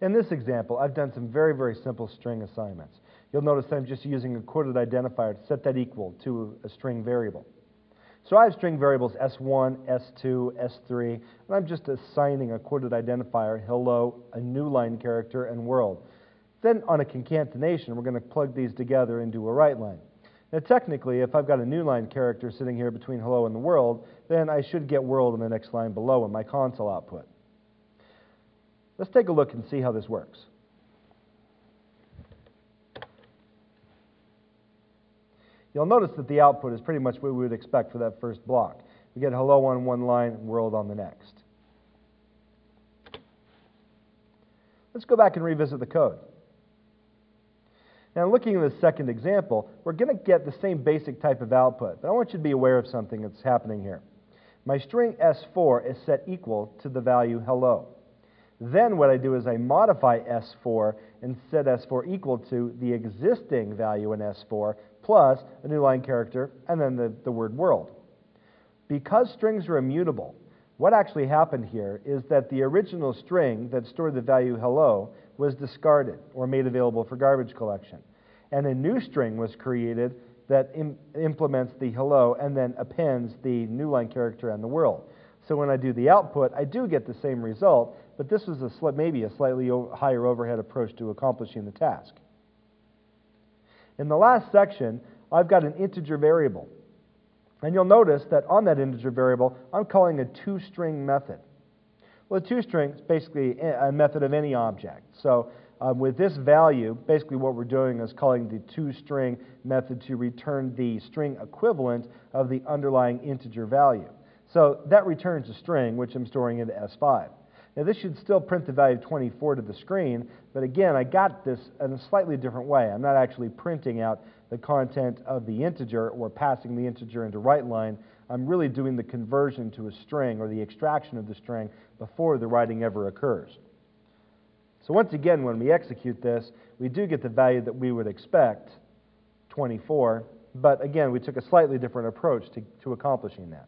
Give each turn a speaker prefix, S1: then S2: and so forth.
S1: In this example, I've done some very, very simple string assignments. You'll notice that I'm just using a quoted identifier to set that equal to a string variable. So I have string variables S1, S2, S3, and I'm just assigning a quoted identifier, hello, a new line character, and world. Then on a concatenation, we're going to plug these together into a write line. Now technically, if I've got a new line character sitting here between hello and the world, then I should get world in the next line below in my console output. Let's take a look and see how this works. You'll notice that the output is pretty much what we would expect for that first block. We get hello on one line and world on the next. Let's go back and revisit the code. Now looking at the second example, we're going to get the same basic type of output, but I want you to be aware of something that's happening here. My string S4 is set equal to the value hello. Then what I do is I modify S4 and set S4 equal to the existing value in S4 plus a new line character and then the word world. Because strings are immutable, what actually happened here is that the original string that stored the value hello was discarded or made available for garbage collection. And a new string was created that implements the hello and then appends the new line character and the world. So when I do the output, I do get the same result, but this was maybe a slightly higher overhead approach to accomplishing the task. In the last section, I've got an integer variable. And you'll notice that on that integer variable, I'm calling a toString method. Well, a toString is basically a method of any object. So with this value, basically what we're doing is calling the toString method to return the string equivalent of the underlying integer value. So that returns a string, which I'm storing into S5. Now this should still print the value 24 to the screen, but again, I got this in a slightly different way. I'm not actually printing out the content of the integer or passing the integer into write line. I'm really doing the conversion to a string or the extraction of the string before the writing ever occurs. So once again, when we execute this, we do get the value that we would expect, 24, but again, we took a slightly different approach to accomplishing that.